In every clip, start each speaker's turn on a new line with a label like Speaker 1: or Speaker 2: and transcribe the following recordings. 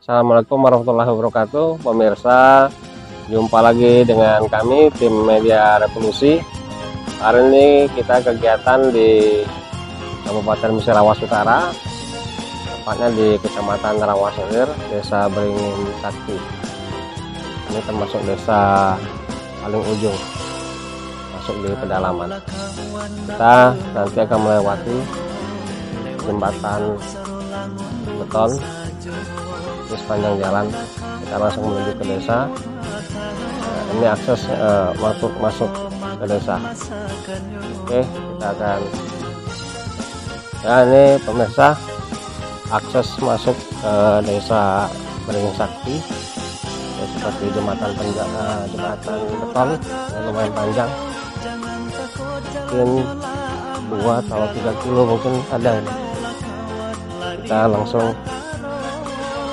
Speaker 1: Assalamualaikum warahmatullahi wabarakatuh. Pemirsa, jumpa lagi dengan kami tim Media Revolusi. Hari ini kita kegiatan di Kabupaten Musirawas Utara, tepatnya di Kecamatan Rawas Hilir, Desa Beringin Sakti. Ini termasuk desa paling ujung, masuk di pedalaman. Kita nanti akan melewati jembatan beton di sepanjang jalan. Kita langsung menuju ke desa. Ini akses masuk ke desa. Oke, kita akan ini pemirsa, akses masuk ke desa Beringin Sakti. Seperti jembatan beton yang lumayan panjang, mungkin 2 atau 3 kilo mungkin ada ini. Kita langsung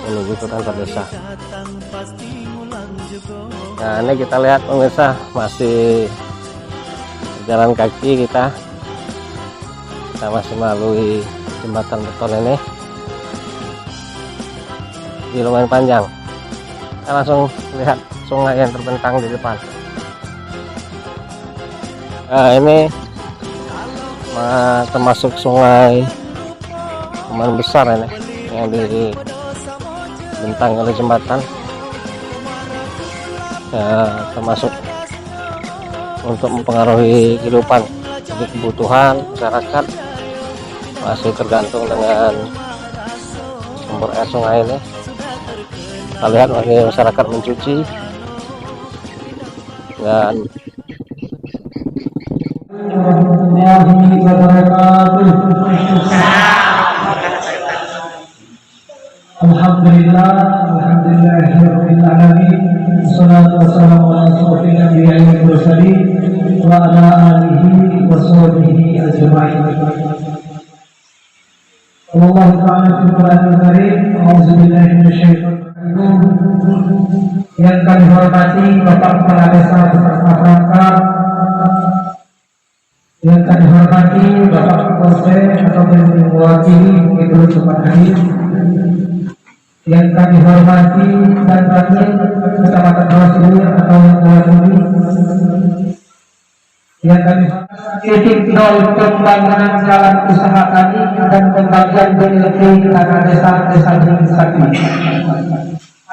Speaker 1: menuju ke kantor desa. Nah, ini kita lihat pemirsa, masih jalan kaki kita masih melalui jembatan beton ini. Ini lumayan panjang. Kita langsung lihat sungai yang terbentang di depan. Nah, ini termasuk sungai lumayan besar ini yang dibentang oleh jembatan. Ya, termasuk untuk mempengaruhi kehidupan, jadi kebutuhan masyarakat masih tergantung dengan sumber air sungai ini. Kita lihat lagi masyarakat mencuci dan
Speaker 2: Alhamdulillah, alhamdulillahirabbil alamin. Wassalatu wassalamu ala asyrofil anbiya'i wal mursalin wa ala alihi wa sahbihi ajma'in. Allah Ta'ala fil Qur'anil Karim, a'udzubillahi minasyaitonir rajim. Yang kami hormati Bapak Kepala Desa beserta perangkat, yang kami hormati Bapak Polsek atau yang mewakili Ibu Cepat Hadir, yang kami hormati dan wakil Kecamatan Rawas Hilir atau yang mewakili, yang kami titik nol pembangunan jalan usaha kami dan pembagian BLT tanah desa Beringin Sakti.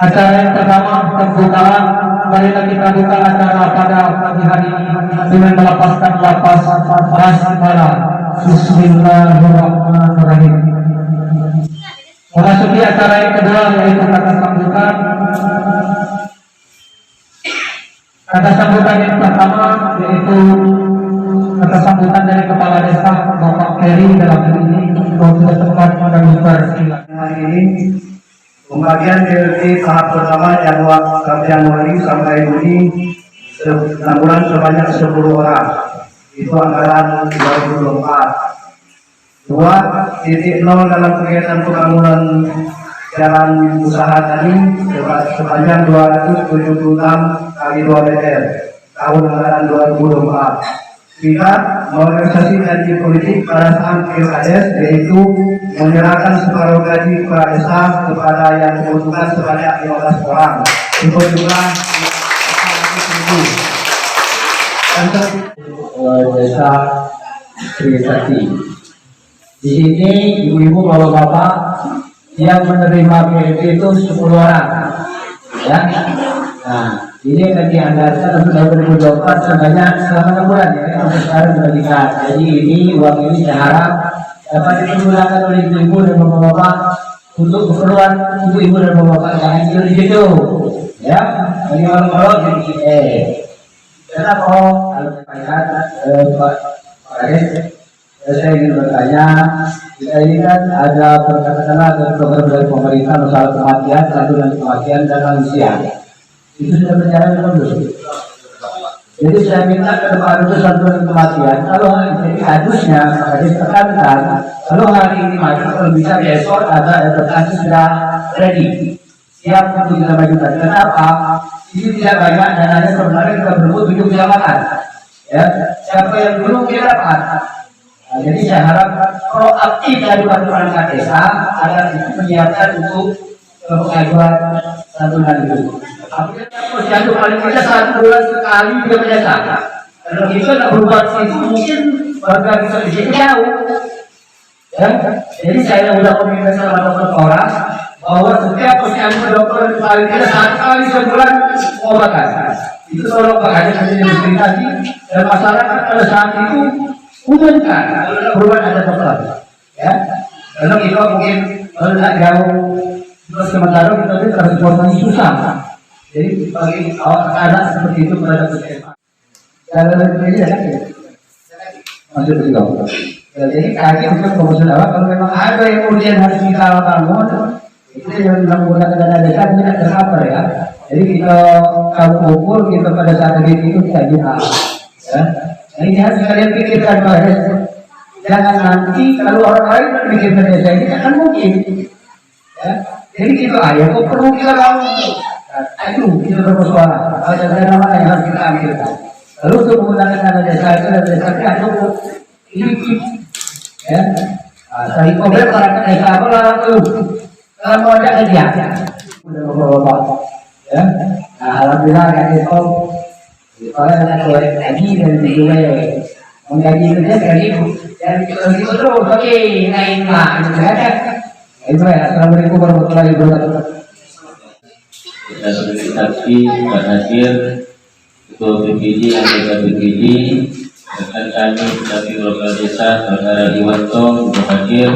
Speaker 2: Acara yang pertama pembukaan, marilah kita buka acara pada pagi hari ini dengan melepaskan lapas basmalah. Bismillahirrahmanirrahim. Memasuki acara yang kedua yaitu kata sambutan. Kata sambutan yang pertama yaitu kata sambutan dari Kepala Desa Bapak Ferry dalam hal ini untuk tempat kami persilakan.
Speaker 3: Hari ini pembagian BLT tahap pertama Januari sampai Juni 6 bulan sebanyak 10 orang. Itu anggaran 2024. 2.0 dalam kegiatan pembangunan jalan usaha tadi sepanjang 276 kali 2 meter tahun anggaran 2024. 3. Organisasi janji politik pada saat pilkades, yaitu menyerahkan separuh gaji kepala desa kepada yang membutuhkan sebanyak 15 orang untuk jumlah 400.000.
Speaker 2: Desa Beringin Sakti. Di sini ibu-ibu bapak-bapak yang menerima BLT itu 10 orang, ya. Nah, ini akan dianggarkan untuk tahun 2024 sebanyak selama 6 bulan, ya. Sampai sekarang dibagikan. Jadi ini uang ini saya harap dapat digunakan oleh ibu-ibu dan bapak-bapak untuk keperluan ibu-ibu dan bapak-bapak yang hidup di situ, ya. Bagi orang-orang jadi kenapa kalau Pak Kades, saya ingin bertanya, kita ini kan ada program dari pemerintah masalah kematian, santunan kematian dan lansia. Itu sudah berjalan belum? Jadi saya minta ke depan itu santunan kematian. Kalau jadi harusnya Pak tekankan, kalau hari ini maju, kalau bisa besok ada advokasi sudah ready, siap untuk kita majukan. Kenapa? Ini tidak banyak dananya, sebenarnya kita berebut 7 kecamatan. Ya, siapa yang belum kita dapat? Nah, jadi saya harap proaktif dari perangkat desa agar itu menyiapkan untuk pengajuan santunan itu. Apabila posyandu paling tidak 1 bulan sekali dia menjasa. Kalau kita tidak berbuat itu mungkin warga bisa di sini jauh. Ya, jadi saya sudah komunikasi sama dokter orang bahwa setiap posyandu dokter paling tidak 1 kali sebulan pengobatan. Itu tolong Pak Haji nanti difasilitasi dan masyarakat pada saat itu umumkan kalau tidak berbuat ada dokter. Ya, karena kita mungkin kalau tidak jauh terus sementara kita ini transportasi susah. Jadi bagi anak seperti itu pada puskesmas. Kalau ini ya masih begitu. Jadi kaki untuk pengusul awal kalau memang ada yang urgent harus kita bangun itu yang menggunakan dana desa tidak tercover ya. Jadi kita kalau ukur kita pada saat itu tidak bisa. Ya. Ini harus kalian pikirkan Pak. Jangan nanti kalau orang lain berpikir desa ini akan mungkin. Ya. Jadi kita ayah kok perlu kita bangun. Itu kita bersuara. Ada nama yang harus kita ambilkan. Lalu untuk menggunakan dana desa itu dan desa itu ini ya. Saya komen para desa apa lah tuh. Kalau mau ada kegiatan, udah bapak ya. Nah, alhamdulillah kan itu kalau ada proyek lagi dan juga menggaji kerja dari dan itu terus oke naik lah gitu ya. Itu ya. Assalamualaikum warahmatullahi wabarakatuh.
Speaker 4: Kita verifikasi Pak Nasir, Ketua BPD, anggota BPD, rekan kami dari lokal desa, Saudara Iwanto, Ibu Hadir,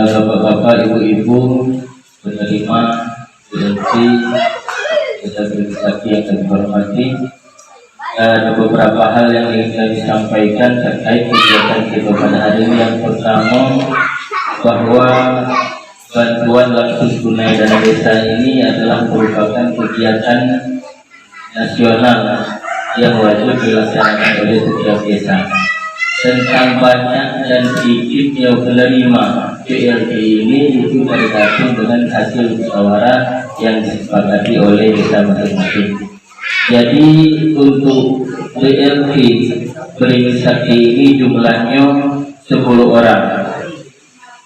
Speaker 4: bapak-bapak, ibu-ibu, penerima BLT, kita verifikasi yang kami hormati. Ada beberapa hal yang ingin kami sampaikan terkait kegiatan kita pada hari ini. Yang pertama, bahwa bantuan langsung tunai dana desa ini adalah merupakan kegiatan nasional yang wajib dilaksanakan oleh setiap desa. Tentang banyak dan sedikitnya penerima BLT ini itu tergantung dengan hasil musyawarah yang disepakati oleh desa masing-masing. Jadi untuk BLT berinisiatif ini jumlahnya 10 orang.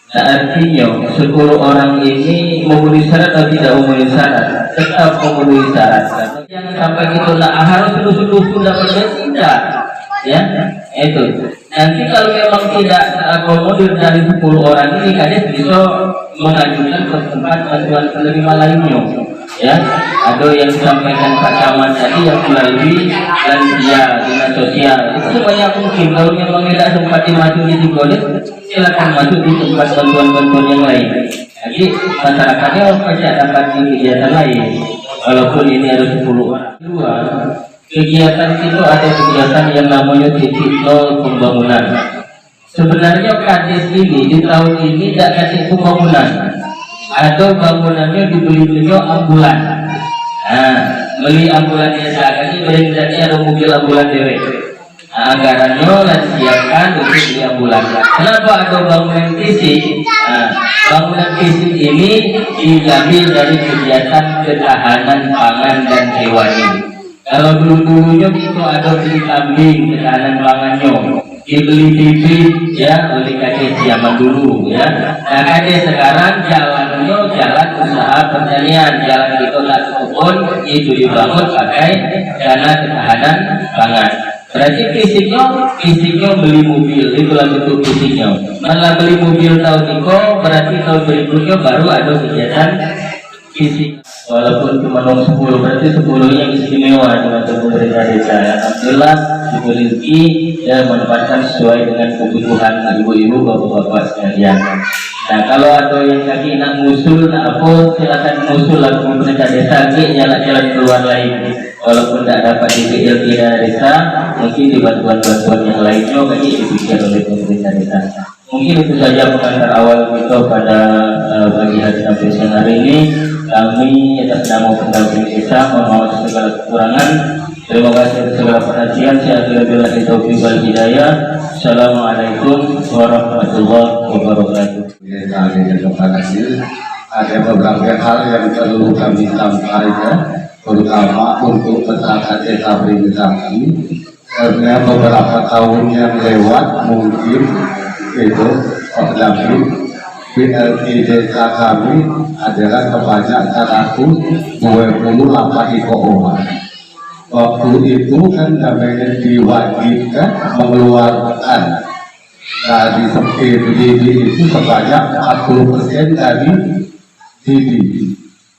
Speaker 4: Nah, artinya 10 orang ini memenuhi syarat atau tidak memenuhi syarat? Tetap memenuhi syarat. Yang sampai itu harus terus-terus dapat tidak, ya itu. Nanti kalau memang tidak terakomodir dari 10 orang ini, kalian bisa mengajukan ke tempat bantuan penerima lainnya. Ya, ada yang disampaikan Pak Camat tadi yang melalui belanja dinas sosial itu sebanyak mungkin. Kalau memang tidak sempat dimasuki di Godet, silakan masuk di tempat bantuan-bantuan yang lain. Jadi masyarakatnya pasti dapat kegiatan lain walaupun ini harus 10 orang. Kedua, kegiatan itu ada kegiatan yang namanya titik nol pembangunan. Sebenarnya kades ini di tahun ini tidak kasih pembangunan. Atau bangunannya dibeli-belinya ambulan. Nah, beli ambulan desa ini berarti ada mobil ambulan dewe. Nah, anggarannya siapkan untuk beli ambulan. Kenapa ada bangunan fisik? Nah, bangunan fisik ini diambil dari kegiatan ketahanan pangan dan hewani. Kalau dulu-dulunya itu ada beli kambing ketahanan pangannya, dibeli bibit ya oleh kades zaman dulu ya. Nah, kades sekarang jalannya jalan usaha pertanian, jalan itu lah kebun itu dibangun pakai dana ketahanan pangan. Berarti fisiknya beli mobil, itulah bentuk fisiknya. Malah beli mobil tahun itu berarti tahun berikutnya baru ada kegiatan fisik. Walaupun cuma 10, berarti 10 yang istimewa dengan pemerintah desa. Alhamdulillah diberi dan menempatkan sesuai dengan kebutuhan ibu-ibu, bapak-bapak sekalian. Nah, kalau ada yang kaki nak ngusul, nak apa, silakan ngusul lah pemerintah desa, jalan-jalan keluar lain. Walaupun tidak dapat di BLT desa, mungkin di bantuan-bantuan yang lainnya bagi dipikir oleh pemerintah desa. Mungkin itu saja pengantar awal kita pada pagi hari sampai siang hari ini. Kami atas nama pendamping desa mohon segala kekurangan. Terima kasih atas segala perhatian. Saya billahi taufiq wal hidayah. Assalamualaikum warahmatullahi wabarakatuh.
Speaker 5: Terima kasih. Ada beberapa hal yang perlu kami sampaikan, terutama untuk masyarakat desa Beringgesang kami. Karena beberapa tahun yang lewat mungkin itu pendamping BLT desa kami adalah sebanyak 128 ekor. Waktu itu kan namanya diwajibkan mengeluarkan dari PBB itu sebanyak 40% dari DD.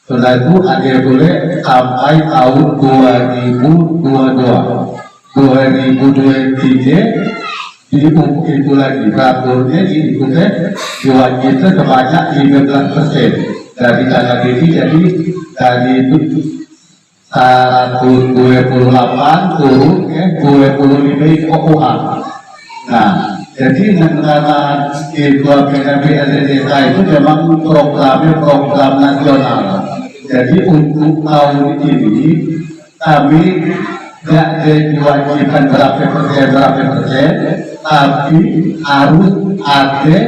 Speaker 5: Setelah itu ada boleh sampai tahun 2023 itu lagi peraturannya diwajibkan sebanyak 15% dari dana DD. Jadi dari 128 turun ke 25 OOA. Nah, jadi negara itu desa itu memang program nasional. Jadi untuk tahun ini kami tidak diwajibkan berapa persen, tapi harus ada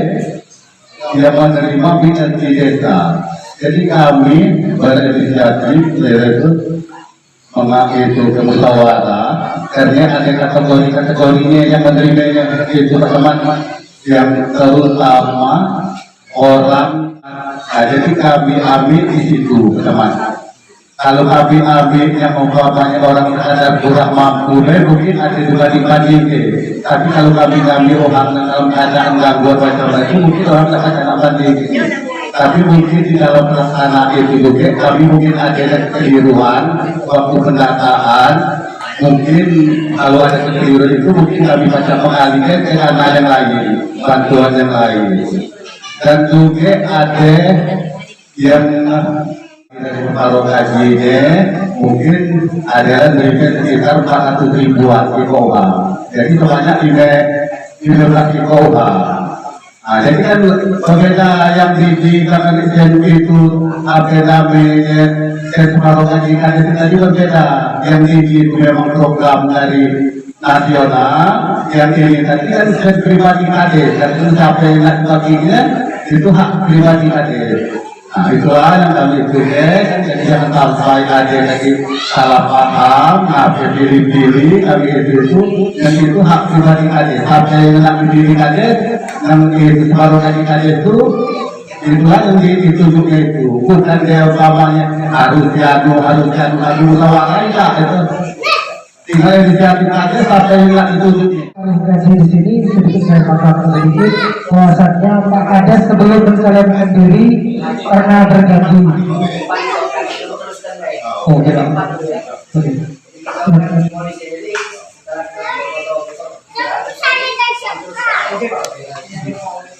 Speaker 5: yang menerima BLT desa. Jadi kami berinisiatif yaitu memakai itu kemusyawarah karena ada kategorinya yang menerimanya itu teman-teman yang terutama orang. Jadi kami ambil di situ teman. Kalau kami ambil yang umpamanya orang yang ada kurang mampu, mungkin ada dibanding-banding. Tapi kalau kami ambil orang dalam keadaan gangguan macam-macam, mungkin orang akan banding. Tapi mungkin di dalam pelaksanaan itu juga kami mungkin ada kekeliruan waktu pendataan. Mungkin kalau ada kekeliruan itu mungkin kami macam mengalihkan ke dana yang lain, bantuan yang lain. Dan juga ada yang kalau gajinya mungkin ada memberikan sekitar 400 ribuan IKOA. Jadi sebanyak 15 IKOA. Nah, jadi kan berbeda yang di belakang itu apa namanya separuh gaji itu tadi berbeda. Yang itu memang program dari nasional, yang ini tadi kan pribadi kades, dan itu sampai nak baginya itu hak pribadi kades. Nah, itulah yang kami tulis. Jadi jangan sampai ada lagi salah paham, pilih-pilih kami itu yang itu hak pribadi kades. Sampai nak pilih kades, yang itu separuh gaji kades itu itulah yang ditunjuknya itu, bukan dia utamanya harus jadu tawaran itu. Tinggal yang dijadi aja sampai yang ditunjuknya.
Speaker 2: Klarifikasi di sini sedikit saya katakan sedikit bahwasanya Pak Kades sebelum mencalonkan diri pernah berjanji. Oh, tidak.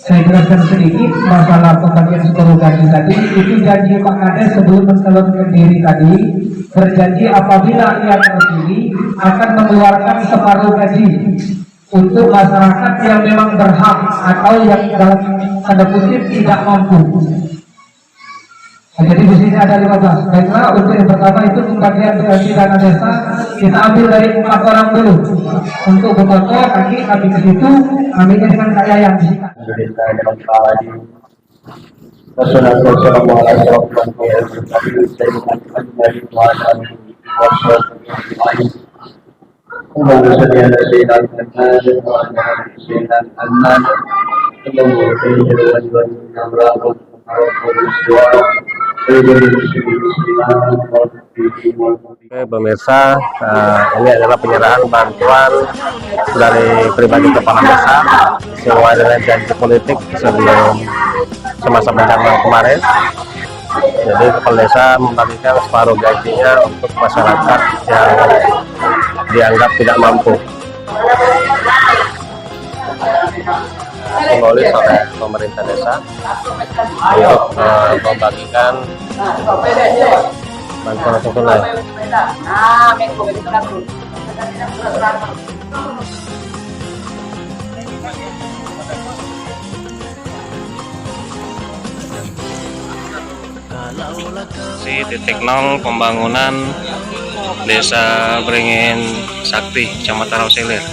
Speaker 2: Saya jelaskan sedikit masalah pembagian separuh gaji tadi. Itu janji Pak Kades sebelum mencalonkan diri tadi, berjanji apabila ia terpilih akan mengeluarkan separuh gaji untuk masyarakat yang memang berhak atau yang dalam tanda kutip tidak mampu. Nah, jadi di sini ada 15. Baiklah, untuk yang pertama itu pembagian gaji dana desa kita ambil dari 4 orang dulu. Untuk foto kami ke situ, kami dengan kaya yang disita.
Speaker 1: Oke pemirsa, ini adalah penyerahan bantuan dari pribadi kepala desa sesuai dengan janji politik sebelum semasa pencalonan kemarin. Jadi kepala desa membagikan separuh gajinya untuk masyarakat yang dianggap tidak mampu. Dimolis oleh pemerintah desa untuk membagikan bantuan langsung tunai. Si titik nol pembangunan Desa Beringin Sakti, Kecamatan Rausilir.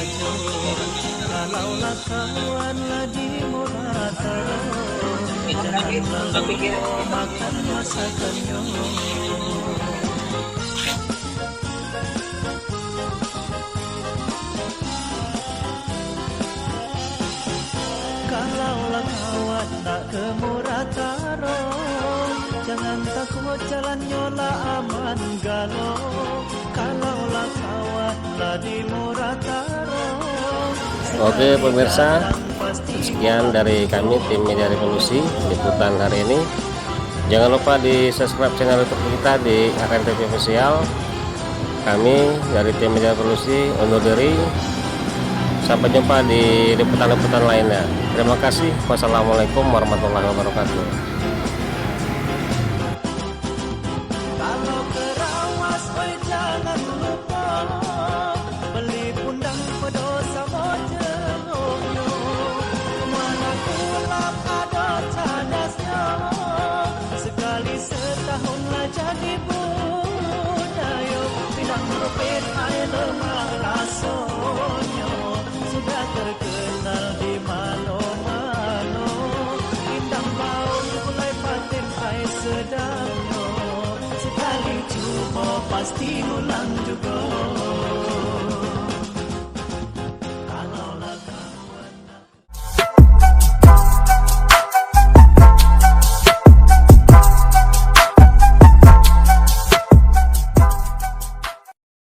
Speaker 6: Kalaulah kawan tak kemurahan jalannya lah aman galo, kalau lah kawan lah di Murataro.
Speaker 1: Oke pemirsa, sekian dari kami tim Media Revolusi liputan hari ini. Jangan lupa di subscribe channel YouTube kita di HKN TV Official. Kami dari tim Media Revolusi undur diri. Sampai jumpa di liputan-liputan lainnya. Terima kasih. Wassalamualaikum warahmatullahi wabarakatuh.
Speaker 6: Kalau kerawas, oi jangan lupa beli pundang pedosa mojelonyo. Mana kulap ada cadasnya, sekali setahun lah jadi budaya. Tidak meropet air lemah rasonyo, sudah terkenal di mano-mano. Indang bau mulai paten air sedapnya, sekali cuma pasti ulang juga.